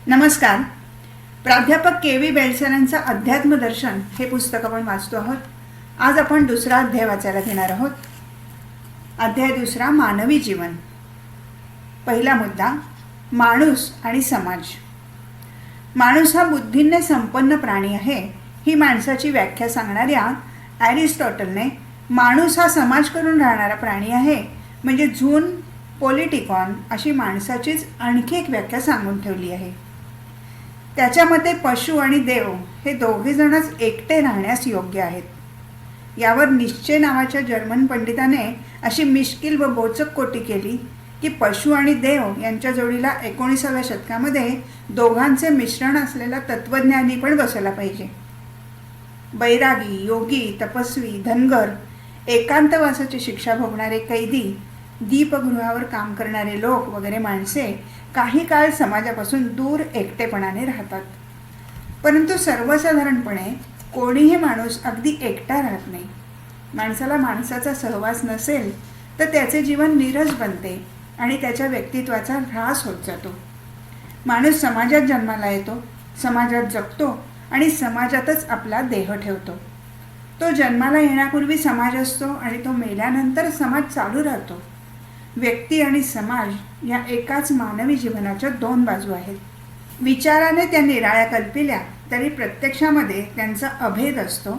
नमस्कार. प्राध्यापक के.व्ही. बेलसरांचं अध्यात्मदर्शन हे पुस्तक आपण वाचतो आहोत. आज आपण दुसरा अध्याय वाचायला घेणार आहोत. अध्याय दुसरा, मानवी जीवन. पहिला मुद्दा, माणूस आणि समाज. माणूस हा बुद्धीने संपन्न प्राणी आहे ही माणसाची व्याख्या सांगणाऱ्या ॲरिस्टॉटलने माणूस हा समाज करून राहणारा प्राणी आहे म्हणजे झून पॉलिटिकॉन अशी माणसाचीच आणखी एक व्याख्या सांगून ठेवली आहे. त्याच्या मते पशु आणि देव हे दोघेजणच एकटे राहण्यास योग्य आहेत. यावर निश्चय नावाच्या जर्मन पंडिताने अशी मिश्किल व बोचक कोटी केली की पशु आणि देव यांच्या जोडीला 19व्या शतकामध्ये दोघांचे मिश्रण असलेला तत्त्वज्ञानी पण बसवला पाहिजे. बैरागी, योगी, तपस्वी, धनगर, एकांतवासाची शिक्षा भोगणारे कैदी, दीपगृहावर काम करणारे लोक वगैरे माणसे काही काळ समाजापासून दूर एकटेपणाने राहतात. परंतु सर्वसाधारणपणे कोणीही माणूस अगदी एकटा राहत नाही. माणसाला माणसाचा सहवास नसेल तर त्याचे जीवन नीरस बनते आणि त्याच्या व्यक्तित्वाचा ऱ्हास होत जातो. माणूस समाजात जन्माला येतो, समाजात जगतो आणि समाजातच आपला देह ठेवतो. तो जन्माला येण्यापूर्वी समाज असतो आणि तो मेल्यानंतर समाज चालू राहतो. व्यक्ती आणि समाज या एकाच मानवी जीवनाच्या दोन बाजू आहेत. विचाराने त्या निराळ्या कल्पिल्या तरी प्रत्यक्षामध्ये त्यांचा अभेद असतो.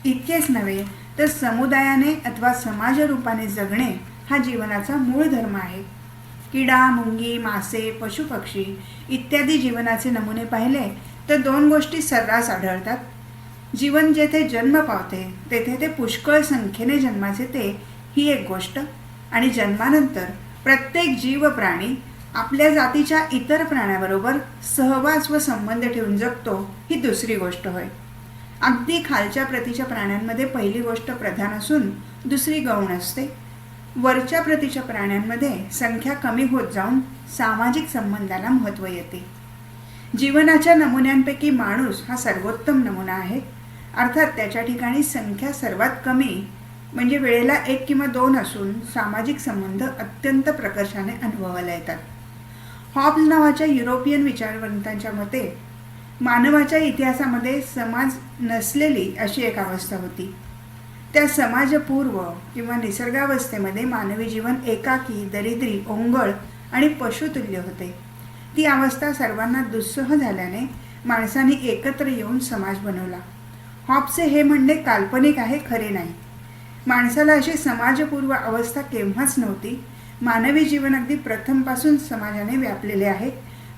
इतकेच नव्हे तर समुदायाने अथवा समाजरूपाने जगणे हा जीवनाचा मूळ धर्म आहे. किडा, मुंगी, मासे, पशुपक्षी इत्यादी जीवनाचे नमुने पाहिले तर दोन गोष्टी सर्रास आढळतात. जीवन जेथे जन्म पावते तेथे ते पुष्कळ संख्येने जन्मास येते ही एक गोष्ट, आणि जन्मानंतर प्रत्येक जीव प्राणी आपल्या जातीच्या इतर प्राण्याबरोबर सहवास व संबंध ठेवून जगतो ही दुसरी गोष्ट होय. अगदी खालच्या प्रतीच्या प्राण्यांमध्ये पहिली गोष्ट प्रधान असून दुसरी गौण असते. वरच्या प्रतीच्या प्राण्यांमध्ये संख्या कमी होत जाऊन सामाजिक संबंधाला महत्त्व येते. जीवनाच्या नमुन्यांपैकी माणूस हा सर्वोत्तम नमुना आहे. अर्थात त्याच्या ठिकाणी संख्या सर्वात कमी म्हणजे वेळेला 1 किंवा 2 असून सामाजिक संबंध अत्यंत प्रकर्षाने अनुभवायला येतात. हॉब्स नावाच्या युरोपियन विचारवंतांच्या मते मानवाच्या इतिहासामध्ये समाज नसलेली अशी एक अवस्था होती. त्या समाजपूर्व किंवा निसर्गावस्थेमध्ये मानवी जीवन एकाकी, दरिद्री, ओंगळ आणि पशुतुल्य होते. ती अवस्था सर्वांना दुस्सह झाल्याने माणसांनी एकत्र येऊन समाज बनवला. हॉब्सचे हे म्हणणे काल्पनिक आहे, खरे नाही. माणसाला अशी समाजपूर्व अवस्था केव्हाच नव्हती. मानवी जीवन अगदी प्रथमपासून समाजाने व्यापलेले आहे.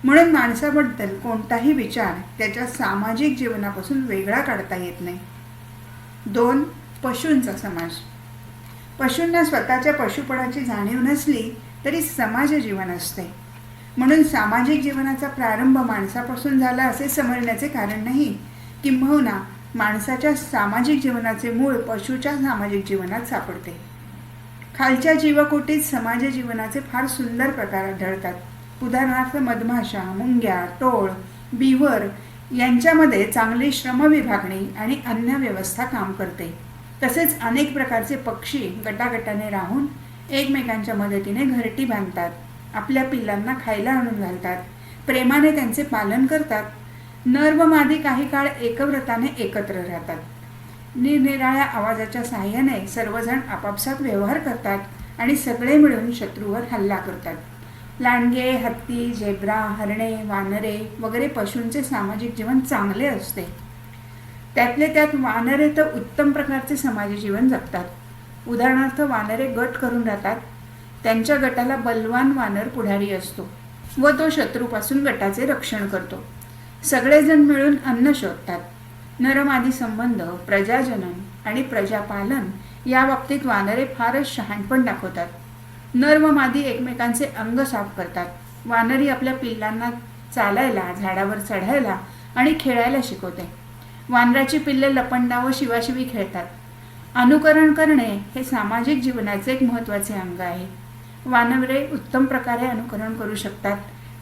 म्हणून माणसाबद्दल कोणताही विचार त्याच्या सामाजिक जीवनापासून वेगळा काढता येत नाही. 2. पशूंचा समाज. पशूंना स्वतःच्या पशुपणाची जाणीव नसली तरी समाज जीवन असते. म्हणून सामाजिक जीवनाचा प्रारंभ माणसापासून झाला असे समजण्याचे कारण नाही. किंबहुना माणसाच्या सामाजिक जीवनाचे मूळ पशूच्या सामाजिक जीवनात सापडते. खालच्या जीवकोटीत समाज जीवनाचे फार सुंदर प्रकार आढळतात. उदाहरणार्थ मधमाशा, मुंग्या, टोळ, बिव्हर यांच्यामध्ये चांगली श्रमविभागणी आणि अन्न व्यवस्था काम करते. तसेच अनेक प्रकारचे पक्षी गटागटाने राहून एकमेकांच्या मदतीने घरटी बांधतात, आपल्या पिल्लांना खायला आणून घालतात, प्रेमाने त्यांचे पालन करतात. नर व मादी काही काळ एकव्रताने एकत्र राहतात. निरनिराळ्या आवाजाच्या साहाय्याने सर्वजण आपापसात व्यवहार करतात आणि सगळे मिळून शत्रूवर हल्ला करतात. लांडगे, हत्ती, झेब्रा, हरणे, वानरे वगैरे पशूंचे सामाजिक जीवन चांगले असते. त्यातले त्यात वानरे तर उत्तम प्रकारचे समाज जीवन जगतात. उदाहरणार्थ वानरे गट करून राहतात. त्यांच्या गटाला बलवान वानर पुढारी असतो व तो शत्रूपासून गटाचे रक्षण करतो. सगळेजण मिळून अन्न शोधतात. नरमादी संबंध, प्रजाजनन आणि प्रजापालन या बाबतीत वानरे फारच शहाणपण दाखवतात. नर व मादी एकमेकांचे अंग साफ करतात. वानरी आपल्या पिल्लांना चालायला, झाडावर चढायला आणि खेळायला शिकवते. वानराची पिल्ले लपंडाव व शिवाशिवी खेळतात. अनुकरण करणे हे सामाजिक जीवनाचे एक महत्त्वाचे अंग आहे. वानरे उत्तम प्रकारे अनुकरण करू शकतात.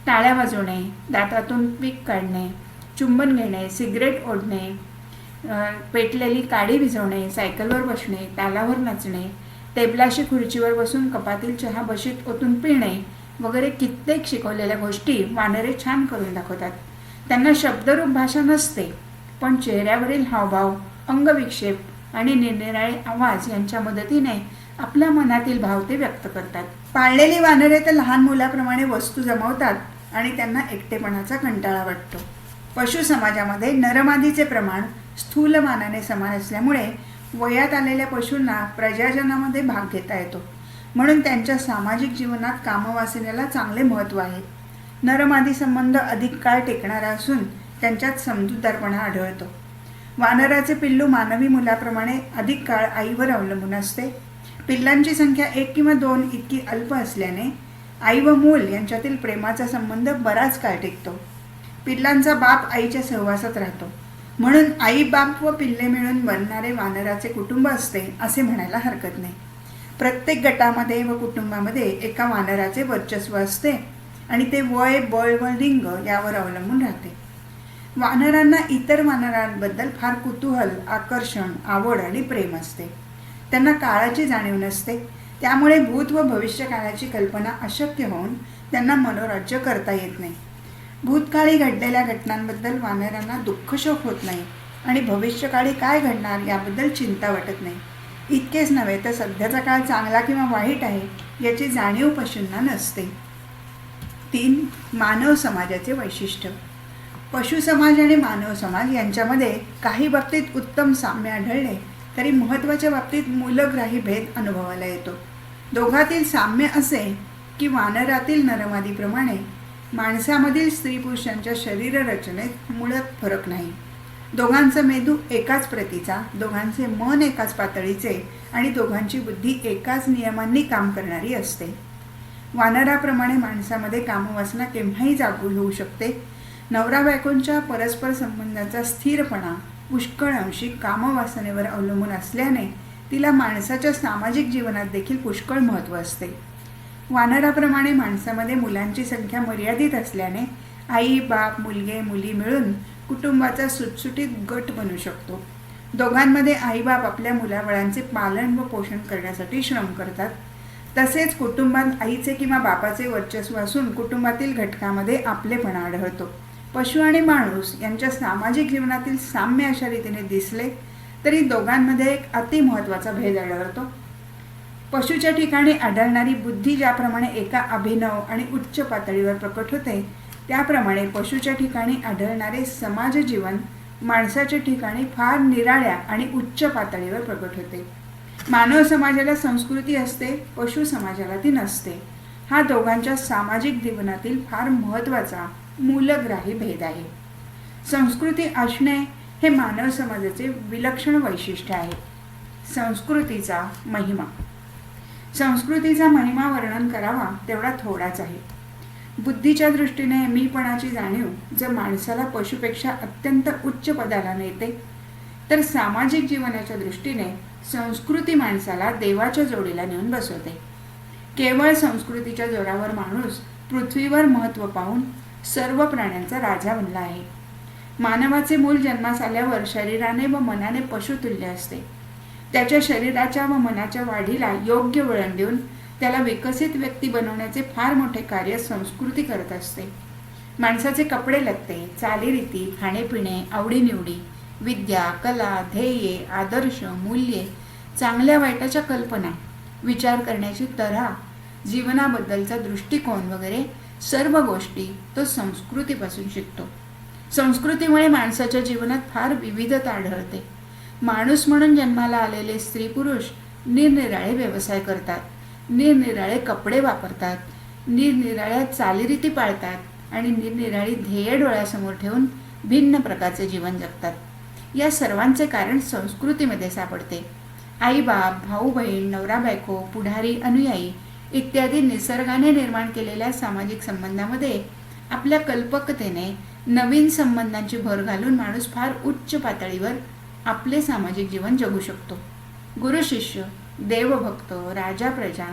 टाळ्या वाजवणे, दातातून पीक काढणे, चुंबन घेणे, सिगरेट ओढणे, पेटलेली काडी विझवणे, सायकलवर बसणे, तालावर नाचणे, टेबलाशी खुर्चीवर बसून कपातील चहा बशीत ओतून पिणे वगैरे कित्येक शिकवलेल्या गोष्टी वानरे छान करून दाखवतात. त्यांना शब्दरूप भाषा नसते, पण चेहऱ्यावरील हावभाव, अंगविक्षेप आणि निरनिराळे आवाज यांच्या मदतीने आपल्या मनातील भाव ते व्यक्त करतात. पाळलेली वानरे तर लहान मुलाप्रमाणे वस्तू जमवतात आणि त्यांना एकटेपणाचा कंटाळा वाटतो. पशु समाजामध्ये नरमादीचे प्रमाण स्थूल मानाने समान असल्यामुळे वयात आलेल्या पशूंना प्रजाजनामध्ये भाग घेता येतो. म्हणून त्यांच्या सामाजिक जीवनात कामवासनेला चांगले महत्त्व आहे. नरमादी संबंध अधिक काळ टिकणारा असून त्यांच्यात समजूतदारपणा आढळतो. वानराचे पिल्लू मानवी मुलाप्रमाणे अधिक काळ आईवर अवलंबून असते. पिल्लांची संख्या 1 किंवा 2 इतकी अल्प असल्याने आई व मूल यांच्यातील प्रेमाचा संबंध बराच काळ टिकतो. पिल्लांचा बाप आईच्या सहवासात राहतो. म्हणून आई, बाप व पिल्ले मिळून बनणारे वानराचे कुटुंब असते असे म्हणायला हरकत नाही. प्रत्येक गटामध्ये व कुटुंबामध्ये एका वानराचे वर्चस्व असते आणि ते वय, बळ व लिंग यावर अवलंबून राहते. वानरांना इतर वानरांबद्दल फार कुतूहल, आकर्षण, आवड आणि प्रेम असते. त्यांना काळाची जाणीव नसते, त्यामुळे भूत व भविष्य काळाची कल्पना अशक्य होऊन त्यांना मनोराज्य करता येत नाही. भूतकाळी घडलेल्या घटनांबद्दल वानरांना दुःखशोक होत नाही आणि भविष्यकाळी काय घडणार याबद्दल चिंता वाटत नाही. इतकेच नव्हे तर सध्याचा काळ चांगला किंवा वाईट आहे याची जाणीव पशूंना नसते. 3. मानव समाजाचे वैशिष्ट्य. पशु समाज आणि मानव समाज यांच्यामध्ये काही बाबतीत उत्तम साम्य आढळले तरी महत्त्वाच्या बाबतीत मूलग्राही भेद अनुभवायला येतो. दोघातील साम्य असे की वानरातील नरमादीप्रमाणे माणसामधील स्त्री पुरुषांच्या शरीर रचनेत मुळात फरक नाही. दोघांचा मेंदू एकाच प्रतीचा, दोघांचे मन एकाच पातळीचे आणि दोघांची बुद्धी एकाच नियमांनी काम करणारी असते. वानराप्रमाणे माणसामध्ये कामवासना केव्हाही जागृत होऊ शकते. नवरा बायकोंच्या परस्पर संबंधाचा स्थिरपणा पुष्कळ अंशी कामवासनेवर अवलंबून असल्याने तिला माणसाच्या सामाजिक जीवनात देखील पुष्कळ महत्त्व असते. वानराप्रमाणे माणसामध्ये मुलांची संख्या मर्यादित असल्याने आई, बाप, मुलगे, मुली मिळून कुटुंबाचा सुटसुटीत गट बनू शकतो. दोघांमध्ये आई बाप आपल्या मुलाबाळांचे पालन व पोषण करण्यासाठी श्रम करतात. तसेच कुटुंबात आईचे किंवा बापाचे वर्चस्व असून कुटुंबातील घटकामध्ये आपलेपणा आढळतो. पशु आणि माणूस यांच्या सामाजिक जीवनातील साम्य अशा रीतीने दिसले तरी दोघांमध्ये एक अतिमहत्त्वाचा भेद आढळतो. पशुच्या ठिकाणी आढळणारी बुद्धी ज्याप्रमाणे एका अभिनव आणि उच्च पातळीवर प्रकट होते, त्याप्रमाणे पशुच्या ठिकाणी आढळणारे समाज जीवन माणसाच्या ठिकाणी फार निराळ्या आणि उच्च पातळीवर प्रकट होते. मानव समाजाला संस्कृती असते, पशु समाजाला ती नसते. हा दोघांच्या सामाजिक जीवनातील फार महत्त्वाचा मूलग्राही भेद आहे. संस्कृती असणे हे मानव समाजाचे विलक्षण वैशिष्ट्य आहे. संस्कृतीचा महिमा. संस्कृतीचा महिमा वर्णन करावा तेवढा थोडाच आहे. बुद्धीच्या दृष्टीने मीपणाची जाणीव जर माणसाला पशुपेक्षा अत्यंत उच्च पदाला नेते, तर सामाजिक जीवनाच्या दृष्टीने संस्कृती माणसाला देवाच्या जोडीला नेऊन बसवते. केवळ संस्कृतीच्या जोरावर माणूस पृथ्वीवर महत्त्व पाहून सर्व प्राण्यांचा राजा बनला आहे. मानवाचे मूल जन्मास आल्यावर शरीराने व मनाने पशुतुल्य असते. त्याच्या शरीराच्या व मनाच्या वाढीला योग्य वळण देऊन त्याला विकसित व्यक्ती बनवण्याचे फार मोठे कार्य संस्कृती करत असते. माणसाचे कपडे लत्ते, चालीरीती, खाणेपिणे, आवडीनिवडी, विद्या, कला, ध्येये, आदर्श, मूल्ये, चांगल्या वाईटाच्या कल्पना, विचार करण्याची तऱ्हा, जीवनाबद्दलचा दृष्टिकोन वगैरे सर्व गोष्टी तो संस्कृतीपासून शिकतो. संस्कृतीमुळे माणसाच्या जीवनात फार विविधता आढळते. माणूस म्हणून जन्माला आलेले स्त्री पुरुष निरनिराळे व्यवसाय करतात, निरनिराळे कपडे वापरतात, निरनिराळ्या चालीरीती पाळतात आणि निरनिराळी ध्येय डोळ्यासमोर ठेवून भिन्न प्रकारचे जीवन जगतात. या सर्वांचे कारण संस्कृतीमध्ये सापडते. आई बाप, भाऊ बहीण, नवरा बायको, पुढारी, अनुयायी इत्यादी निसर्गाने निर्माण केलेल्या सामाजिक संबंधामध्ये आपल्या कल्पकतेने नवीन संबंधांची भर घालून माणूस फार उच्च पातळीवर आपले सामाजिक जीवन जगू शकतो. गुरु शिष्य, देवभक्त, राजा प्रजा,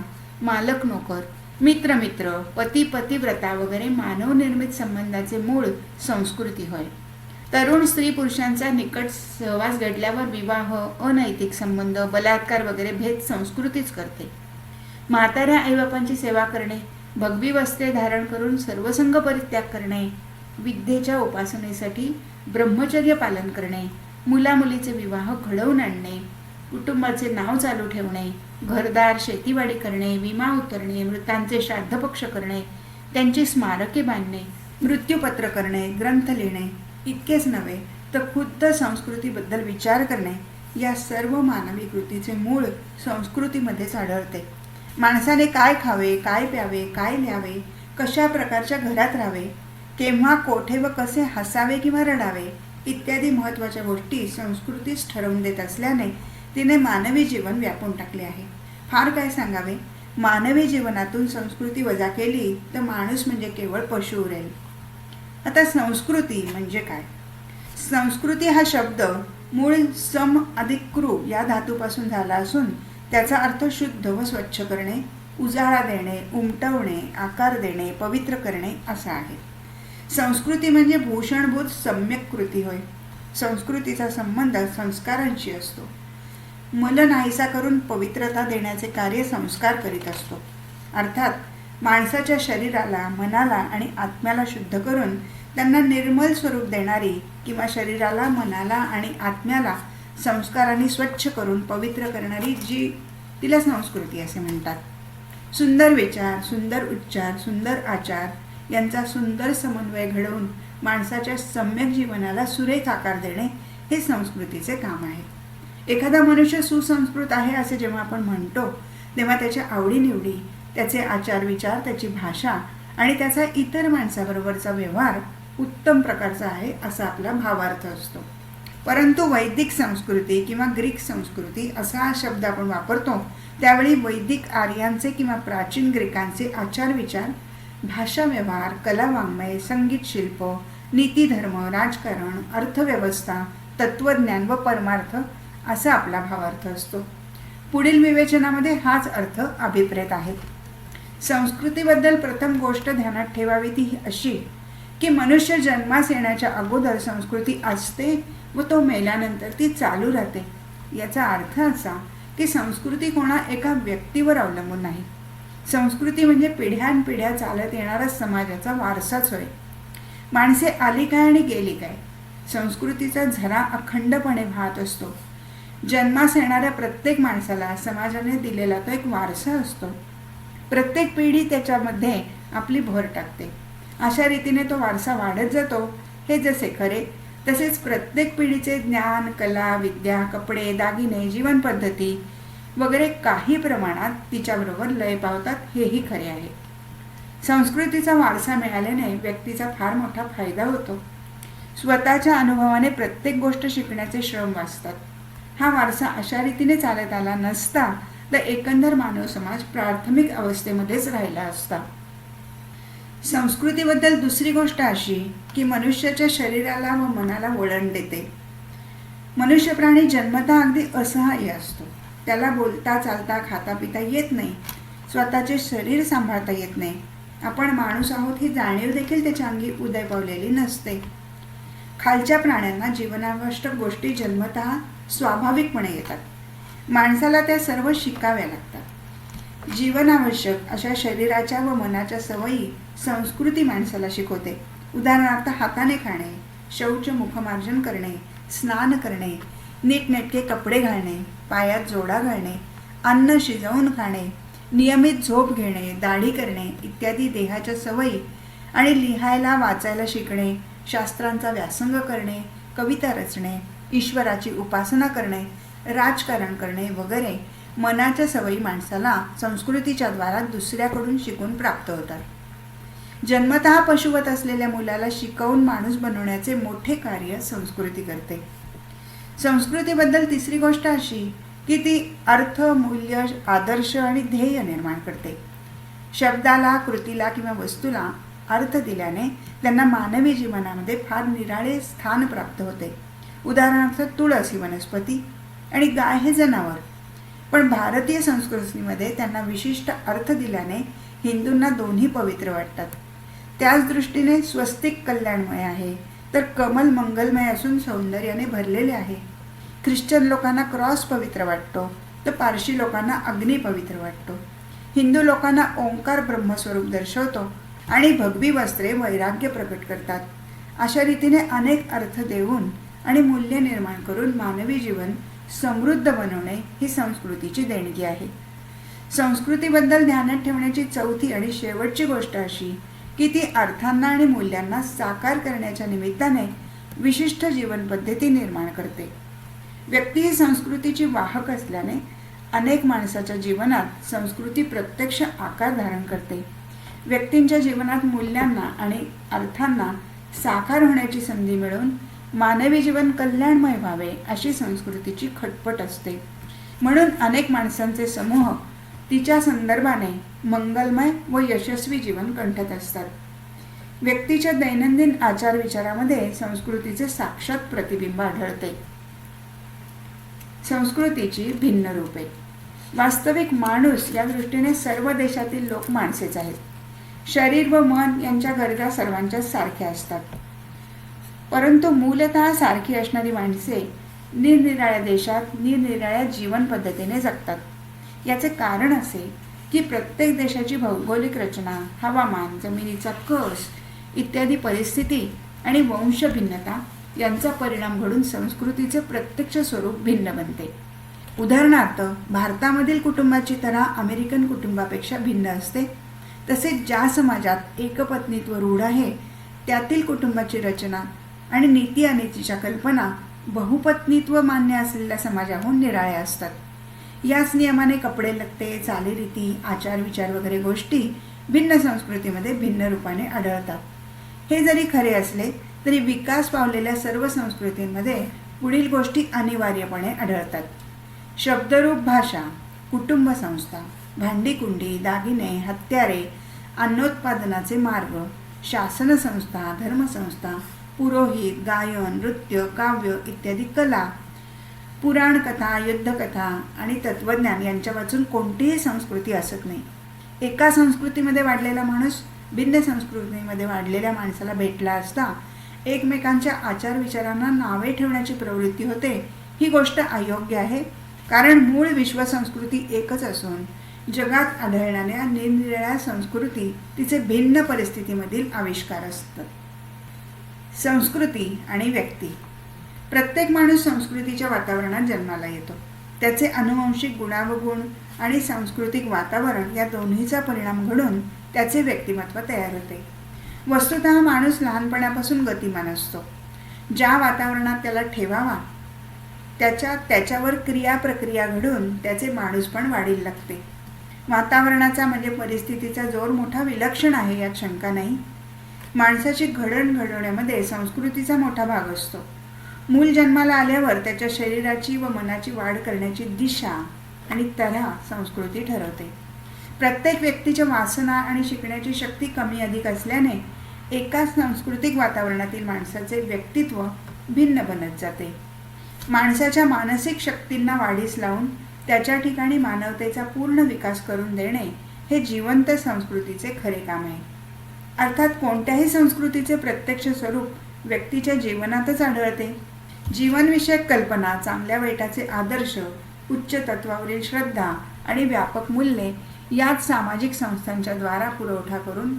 मालक नोकर, मित्र मित्र, पती पतिव्रता वगैरे मानव निर्मित संबंधाचे मूळ संस्कृती होय. तरुण स्त्री पुरुषांचा निकट सहवास घडल्यावर विवाह, अनैतिक संबंध, बलात्कार वगैरे भेद संस्कृतीच करते. म्हाताऱ्या आईबापांची सेवा करणे, भगवी वस्त्रे धारण करून सर्वसंग परित्याग करणे, विद्येच्या उपासनेसाठी ब्रह्मचर्य पालन करणे, मुलामुलीचे विवाह घडवून आणणे, कुटुंबाचे नाव चालू ठेवणे, घरदार शेतीवाडी करणे, विमा उतरणे, मृतांचे श्राद्धपक्ष करणे, त्यांची स्मारके बांधणे, मृत्यूपत्र करणे, ग्रंथ लिहिणे इतकेच नव्हे तर खुद्द संस्कृतीबद्दल विचार करणे या सर्व मानवी कृतीचे मूळ संस्कृतीमध्येच आढळते. माणसाने काय खावे, काय प्यावे, काय लिहावे, कशा प्रकारच्या घरात राहावे, केव्हा कोठे व कसे हसावे किंवा रडावे इत्यादी महत्त्वाच्या गोष्टी संस्कृतीच ठरवून देत असल्याने तिने मानवी जीवन व्यापून टाकले आहे. फार काय सांगावे, मानवी जीवनातून संस्कृती वजा केली तर माणूस म्हणजे केवळ पशु उरेल. आता संस्कृती म्हणजे काय? संस्कृती हा शब्द मूळ सम अधिक कृ या धातूपासून झाला असून त्याचा अर्थ शुद्ध व स्वच्छ करणे, उजाळा देणे, उमटवणे, आकार देणे, पवित्र करणे असा आहे. संस्कृती म्हणजे भूषणभूत सम्यक कृती होय. संस्कृतीचा संबंध संस्कारांशी असतो. मल नाहीसा करून पवित्रता देण्याचे कार्य संस्कार करीत असतो. अर्थात माणसाच्या शरीराला, मनाला आणि आत्म्याला शुद्ध करून त्यांना निर्मल स्वरूप देणारी किंवा शरीराला, मनाला आणि आत्म्याला संस्कारांनी स्वच्छ करून पवित्र करणारी जी तिला संस्कृती असे म्हणतात. सुंदर विचार, सुंदर उच्चार, सुंदर आचार यांचा सुंदर समन्वय घडवून माणसाच्या सम्यक जीवनाला सुरेख आकार देणे हे संस्कृतीचे काम आहे. एखादा मनुष्य सुसंस्कृत आहे असे जेव्हा आपण म्हणतो तेव्हा त्याच्या आवडीनिवडी, त्याचे आचार विचार, त्याची भाषा आणि त्याचा इतर माणसाबरोबरचा व्यवहार उत्तम प्रकारचा आहे असा आपला भावार्थ असतो. परंतु वैदिक संस्कृती किंवा ग्रीक संस्कृती असा शब्द आपण वापरतो त्यावेळी वैदिक आर्यांचे किंवा प्राचीन ग्रीकांचे आचार विचार, भाषा व्यवहार, कला वाङ्मय, संगीत शिल्प, नीतिधर्म, राजकारण, अर्थव्यवस्था, तत्वज्ञान व परमार्थ असा आपला भावार्थ असतो. पुढील विवेचनामध्ये हाच अर्थ अभिप्रेत आहे. संस्कृतीबद्दल प्रथम गोष्ट ध्यानात ठेवावी ती अशी की मनुष्य जन्मास येण्याच्या अगोदर संस्कृती असते व तो मेल्यानंतर ती चालू राहते. याचा अर्थ असा की संस्कृती कोणा एका व्यक्तीवर अवलंबून नाही. संस्कृती म्हणजे पिढ्यानपिढ्या चालत येणारा समाजाचा वारसाच होय. माणसे आली काय आणि गेली काय, संस्कृतीचा झरा अखंडपणे वाहत असतो. जन्मास येणाऱ्या प्रत्येक माणसाला समाजाने दिलेला तो एक वारसा असतो. प्रत्येक पिढी त्याच्यामध्ये आपली भर टाकते. अशा रीतीने तो वारसा वाढत जातो. हे जसे खरे तसेच प्रत्येक पिढीचे ज्ञान, कला, विद्या, कपडे, दागिने, जीवनपद्धती वगैरे काही प्रमाणात तिच्याबरोबर लय पावतात हेही खरे आहे. संस्कृतीचा वारसा मिळाल्याने व्यक्तीचा फार मोठा फायदा होतो. स्वतःच्या अनुभवाने प्रत्येक गोष्ट शिकण्याचे श्रम वाचतात. हा वारसा अशा रीतीने चालत आला नसता तर एकंदर मानव समाज प्राथमिक अवस्थेमध्येच राहिला असता. संस्कृतीबद्दल दुसरी गोष्ट अशी की मनुष्याच्या शरीराला व मनाला वळण देते. मनुष्य प्राणी जन्मतः अगदी असहाय्य असतो. त्याला बोलता, चालता, खाता, पिता येत नाही. स्वतःचे शरीर सांभाळता येत नाही. आपण माणूस आहोत ही जाणीव देखील त्याच्या अंगी उदय पावलेली नसते. खालच्या प्राण्यांना जीवनावश्यक गोष्टी जन्मतः स्वाभाविकपणे येतात. माणसाला त्या सर्व शिकाव्या लागतात. जीवनावश्यक अशा शरीराच्या व मनाच्या सवयी संस्कृती माणसाला शिकवते. उदाहरणार्थ हाताने खाणे, शौच मुखमार्जन करणे, स्नान करणे, नीटनेटके कपडे घालणे, पायात जोडा घालणे, अन्न शिजवून खाणे, नियमित झोप घेणे, दाढी करणे इत्यादी देहाच्या सवयी आणि लिहायला वाचायला शिकणे, शास्त्रांचा व्यासंग करणे, कविता रचणे, ईश्वराची उपासना करणे, राजकारण करणे वगैरे मनाच्या सवयी माणसाला संस्कृतीच्या द्वारा दुसऱ्याकडून शिकून प्राप्त होतात. जन्मतः पशुवत असलेल्या मुलाला शिकवून माणूस बनवण्याचे मोठे कार्य संस्कृती करते. संस्कृतीबद्दल तिसरी गोष्ट अशी की ती अर्थ, मूल्य, आदर्श आणि ध्येय निर्माण करते. शब्दाला, कृतीला किंवा वस्तूला अर्थ दिल्याने त्यांना मानवी जीवनामध्ये फार निराळे स्थान प्राप्त होते. उदाहरणार्थ तुळस ही वनस्पती आणि गाय हे जनावर. पण भारतीय संस्कृतीमध्ये त्यांना विशिष्ट अर्थ दिल्याने हिंदूंना दोन्ही पवित्र वाटतात. त्याच दृष्टीने स्वस्तिक कल्याणमय आहे तर कमल मंगलमय असून सौंदर्याने भरलेले आहे. ख्रिश्चन लोकांना क्रॉस पवित्र वाटतो तर पारशी लोकांना अग्नी पवित्र वाटतो. हिंदू लोकांना ओंकार ब्रह्मस्वरूप दर्शवतो आणि भगवी वस्त्रे वैराग्य प्रकट करतात. अशा रीतीने अनेक अर्थ देऊन आणि मूल्य निर्माण करून मानवी जीवन समृद्ध बनवणे ही संस्कृतीची देणगी आहे. संस्कृतीबद्दल ध्यानात ठेवण्याची चौथी आणि शेवटची गोष्ट अशी की ती अर्थांना आणि मूल्यांना साकार करण्याच्या निमित्ताने विशिष्ट जीवन पद्धती निर्माण करते. व्यक्ती ही संस्कृतीची वाहक असल्याने अनेक माणसाच्या जीवनात संस्कृती प्रत्यक्ष आकार धारण करते. व्यक्तींच्या जीवनात मूल्यांना आणि अर्थांना साकार होण्याची संधी मिळून मानवी जीवन कल्याणमय व्हावे अशी संस्कृतीची खटपट असते. म्हणून अनेक माणसांचे समूह तिच्या संदर्भाने मंगलमय व यशस्वी जीवन कंठत असतात. व्यक्तीच्या दैनंदिन आचारविचारामध्ये संस्कृतीचे साक्षात प्रतिबिंब आढळते. संस्कृतीची भिन्न रूपे. वास्तविक माणूस या दृष्टीने सर्व देशातील लोक माणसेच आहेत. शरीर व मन यांच्या गरजा सर्वांच्या सारख्या असतात. परंतु मूलतः सारखी असणारी माणसे निरनिराळ्या देशात निरनिराळ्या जीवन पद्धतीने जगतात. याचे कारण असे की प्रत्येक देशाची भौगोलिक रचना, हवामान, जमिनीचा कस इत्यादी परिस्थिती आणि वंश भिन्नता यांचा परिणाम घडून संस्कृतीचे प्रत्यक्ष स्वरूप भिन्न बनते. उदाहरणार्थ, भारतामधील कुटुंबाची तऱ्हा अमेरिकन कुटुंबापेक्षा भिन्न असते. तसेच ज्या समाजात एकपत्नीत्व रूढ आहे त्यातील कुटुंबाची रचना आणि नीती अनीतीच्या कल्पना बहुपत्नीत्व मान्य असलेल्या समाजाहून निराळ्या असतात. याच नियमाने कपडे लत्ते, चालीरीती, आचारविचार वगैरे गोष्टी भिन्न संस्कृतीमध्ये भिन्न रूपाने आढळतात. हे जरी खरे असले तरी विकास पावलेल्या सर्व संस्कृतींमध्ये पुढील गोष्टी अनिवार्यपणे आढळतात. शब्दरूप भाषा, कुटुंब संस्था, भांडीकुंडी, दागिने, हत्यारे, अन्नोत्पादनाचे मार्ग, शासन संस्था, धर्मसंस्था, पुरोहित, गायन, नृत्य, काव्य इत्यादी कला, पुराणकथा, युद्धकथा आणि तत्त्वज्ञान यांच्या वाचून कोणतीही संस्कृती असत नाही. एका संस्कृतीमध्ये वाढलेला माणूस भिन्न संस्कृतीमध्ये वाढलेल्या माणसाला भेटला असता एकमेकांच्या आचारविचारांना नावे ठेवण्याची प्रवृत्ती होते. ही गोष्ट अयोग्य आहे, कारण मूळ विश्वसंस्कृती एकच असून जगात आढळणाऱ्या निरनिराळ्या संस्कृती तिचे भिन्न परिस्थितीमधील आविष्कार असतात. संस्कृती आणि व्यक्ती. प्रत्येक माणूस संस्कृतीच्या वातावरणात जन्माला येतो. त्याचे अनुवंशिक गुणावगुण आणि सांस्कृतिक वातावरण या दोन्हीचा परिणाम घडून त्याचे व्यक्तिमत्व तयार होते. वस्तुतः माणूस लहानपणापासून गतिमान असतो. ज्या वातावरणात त्याला ठेवावा त्याच्यावर क्रियाप्रक्रिया घडून त्याचे माणूसपण वाढीला लागते. वातावरणाचा म्हणजे परिस्थितीचा जोर मोठा विलक्षण आहे यात शंका नाही. माणसाची घडण घडवण्यामध्ये संस्कृतीचा मोठा भाग असतो. मूल जन्माला आल्यावर त्याच्या शरीराची व मनाची वाढ करण्याची दिशा आणि तऱ्हा संस्कृती ठरवते. प्रत्येक व्यक्तीच्या वासना आणि शिकण्याची शक्ती कमी अधिक असल्याने एकाच सांस्कृतिक वातावरणातील माणसाचे व्यक्तित्व भिन्न बनत जाते. माणसाच्या मानसिक शक्तींना वाढीस लावून त्याच्या ठिकाणी मानवतेचा पूर्ण विकास करून देणे हे जिवंत संस्कृतीचे खरे काम आहे. अर्थात कोणत्याही संस्कृतीचे प्रत्यक्ष स्वरूप व्यक्तीच्या जीवनातच आढळते. जीवनविषयक कल्पना, चांगल्या वाईटाचे आदर्श, उच्च तत्वावरील श्रद्धा आणि व्यापक मूल्ये याच सामाजिक संस्थांच्या द्वारा पुरवठा करून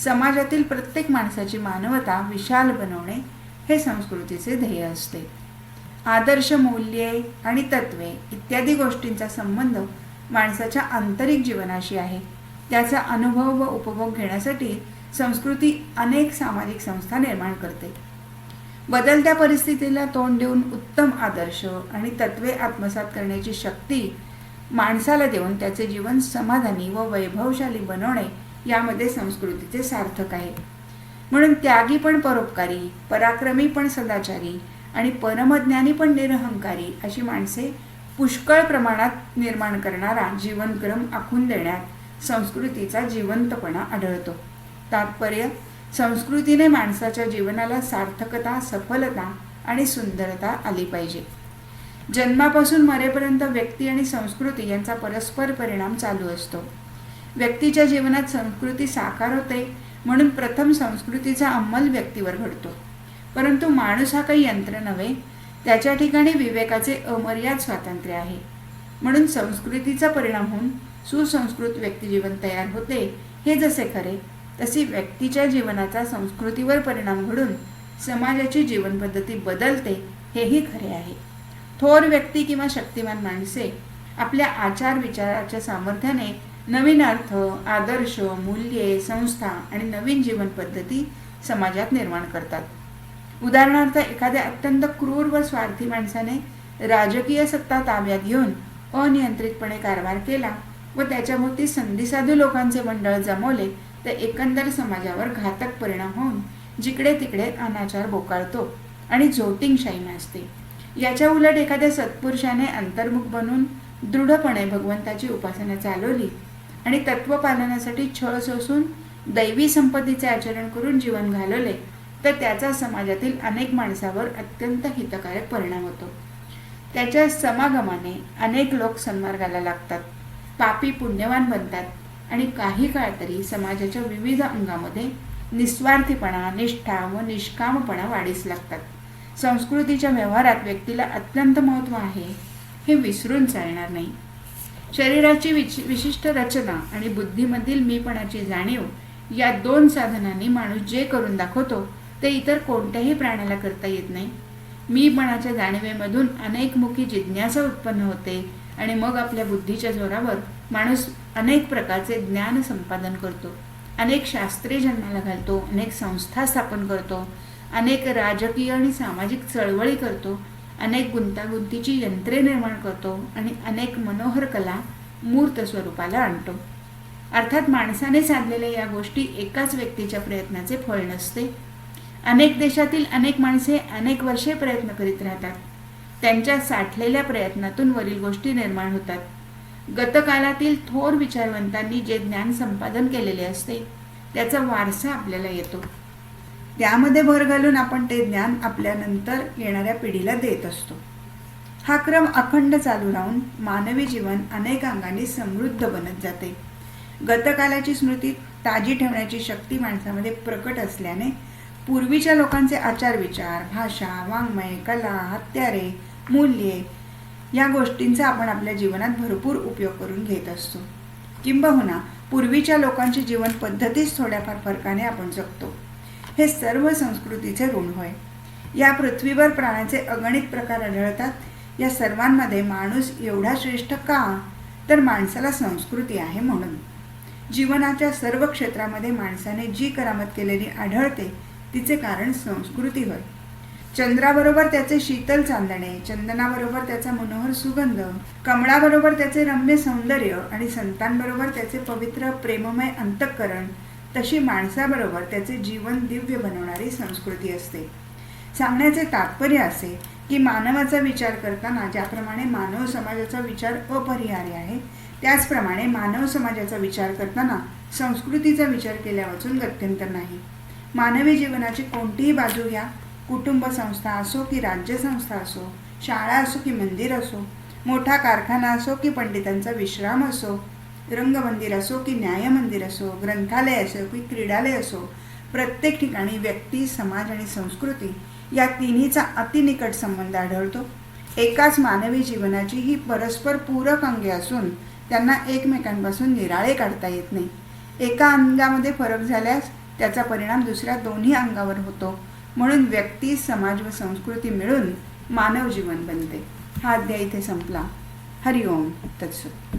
समाजातील प्रत्येक माणसाची मानवता विशाल बनवणे हे संस्कृतीचे ध्येय असते. आदर्श मूल्ये आणि तत्वे इत्यादी गोष्टींचा संबंध माणसाच्या आंतरिक जीवनाशी आहे. त्याचा अनुभव व उपभोग घेण्यासाठी संस्कृती अनेक सामाजिक संस्था निर्माण करते. बदलत्या परिस्थितीला तोंड देऊन उत्तम आदर्श आणि तत्वे आत्मसात करण्याची शक्ती माणसाला देऊन त्याचे जीवन समाधानी व वैभवशाली बनवणे यामध्ये संस्कृतीचे सार्थक आहे. म्हणून त्यागी पण परोपकारी, पराक्रमी पण सदाचारी आणि परमज्ञानी पण निरहंकारी अशी माणसे पुष्कळ प्रमाणात निर्माण करणारा जीवनक्रम आखून देण्यात संस्कृतीचा जिवंतपणा आढळतो. तात्पर्य, संस्कृतीने माणसाच्या जीवनाला सार्थकता, सफलता आणि सुंदरता आली पाहिजे. जन्मापासून मरेपर्यंत व्यक्ती आणि संस्कृती यांचा परस्पर परिणाम चालू असतो. व्यक्तीच्या जीवनात संस्कृती साकार होते म्हणून प्रथम संस्कृतीचा अंमल व्यक्तीवर घडतो. परंतु माणूस हा काही यंत्र नव्हे, त्याच्या ठिकाणी विवेकाचे अमर्याद स्वातंत्र्य आहे. म्हणून संस्कृतीचा परिणाम होऊन सुसंस्कृत व्यक्तिजीवन तयार होते. हे जसे खरे तशी व्यक्तीच्या जीवनाचा संस्कृतीवर परिणाम घडून समाजाची जीवनपद्धती बदलते हेही खरे आहे. थोर व्यक्ती किंवा शक्तिमान माणसे आपल्या आचार विचाराच्या सामर्थ्याने नवीन अर्थ, आदर्श, मूल्ये, संस्था आणि नवीन जीवन पद्धती समाजात निर्माण करतात. उदाहरणार्थ, एखाद्या अत्यंत क्रूर व स्वार्थी माणसाने राजकीय सत्ता ताब्यात घेऊन अनियंत्रितपणे कारभार केला व त्याच्याभोवती संधीसाधू लोकांचे मंडळ जमवले तर एकंदर समाजावर घातक परिणाम होऊन जिकडे तिकडे अनाचार बोकाळतो आणि झोटिंगशाही माजते. याच्या उलट एखाद्या सत्पुरुषाने अंतर्मुख बनून दृढपणे भगवंताची उपासना चालवली आणि तत्वपालनासाठी छळ सोसून दैवी संपत्तीचे आचरण करून जीवन घालवले तर त्याचा समाजातील अनेक माणसावर अत्यंत हितकारक परिणाम होतो. त्याच्या समागमाने अनेक लोक सन्मार्गाला लागतात, पापी पुण्यवान बनतात आणि काही काळ तरी समाजाच्या विविध अंगामध्ये निस्वार्थीपणा, निष्ठा व निष्कामपणा वाढीस लागतात. संस्कृतीच्या व्यवहारात व्यक्तीला अत्यंत महत्त्व आहे हे विसरून चालणार नाही. शरीराची विशिष्ट रचना आणि बुद्धीमधील मीपणाची जाणीव या दोन साधनांनी माणूस जे करून दाखवतो ते इतर कोणत्याही प्राण्याला करता येत नाही. मीपणाच्या जाणीवेमधून अनेकमुखी जिज्ञासा उत्पन्न होते आणि मग आपल्या बुद्धीच्या जोरावर माणूस अनेक प्रकारचे ज्ञान संपादन करतो, अनेक शास्त्रे जन्माला घालतो, अनेक संस्था स्थापन करतो, अनेक राजकीय आणि सामाजिक चळवळी करतो, अनेक गुंतागुंतीची यंत्रे निर्माण करतो आणि अनेक मनोहर कला मूर्त स्वरूपाला आणतो. अर्थात माणसाने साधलेल्या या गोष्टी एकाच व्यक्तीच्या प्रयत्नाचे फळ नसते. अनेक देशातील अनेक माणसे अनेक वर्षे प्रयत्न करीत राहतात. त्यांच्या साठलेल्या प्रयत्नातून वरील गोष्टी निर्माण होतात. गतकालातील थोर विचारवंतांनी जे ज्ञान संपादन केलेले असते त्याचा वारसा आपल्याला येतो. त्यामध्ये भर घालून आपण ते ज्ञान आपल्या नंतर येणाऱ्या पिढीला देत असतो. हा क्रम अखंड चालू राहून मानवी जीवन अनेक अंगांनी समृद्ध बनत जाते. गतकालाची स्मृती ताजी ठेवण्याची शक्ती माणसामध्ये प्रकट असल्याने पूर्वीच्या लोकांचे आचार विचार, भाषा, वाङ्मय, कला, हत्यारे, मूल्ये या गोष्टींचा आपण आपल्या जीवनात भरपूर उपयोग करून घेत असतो. किंबहुना पूर्वीच्या लोकांची जीवन पद्धतीच थोड्याफार फरकाने आपण जगतो. हे सर्व संस्कृतीचे ऋण होय. या पृथ्वीवर प्राण्याचे अगणित प्रकार आढळतात. या सर्वांमध्ये माणूस एवढा श्रेष्ठ का? तर माणसाला संस्कृती आहे म्हणून. जीवनाच्या सर्व क्षेत्रामध्ये माणसाने जी करामत केलेली आढळते तिचे कारण संस्कृती होय. चंद्राबरोबर त्याचे शीतल चांदणे, चंदनाबरोबर त्याचा मनोहर सुगंध, कमळाबरोबर त्याचे रम्य सौंदर्य आणि संतांबरोबर त्याचे पवित्र प्रेममय अंतःकरण, तशी माणसाबरोबर त्याचे जीवन दिव्य बनवणारी संस्कृती असते. सांगण्याचे तात्पर्य असे की मानवाचा विचार करताना ज्याप्रमाणे मानव समाजाचा विचार अपरिहार्य आहे त्याचप्रमाणे मानव समाजाचा विचार करताना संस्कृतीचा विचार केल्यावाचून गत्यंतर नाही. मानवी जीवनाची कोणतीही बाजू घ्या, कुटुंब संस्था असो की राज्यसंस्था असो, शाळा असो की मंदिर असो, मोठा कारखाना असो की पंडितांचा विश्राम असो, रंगमंदिर असो की न्यायमंदिर असो, ग्रंथालय असो की क्रीडालय असो, प्रत्येक ठिकाणी व्यक्ती, समाज आणि संस्कृती या तिन्हीचा अतिनिकट संबंध आढळतो. एकाच मानवी जीवनाची ही परस्पर पूरक अंगे असून त्यांना एकमेकांपासून निराळे काढता येत नाही. एका अंगामध्ये फरक झाल्यास त्याचा परिणाम दुसऱ्या दोन्ही अंगावर होतो. म्हणून व्यक्ती, समाज व संस्कृती मिळून मानव जीवन बनते. हा अध्याय इथे संपला. हरिओम तत्सत.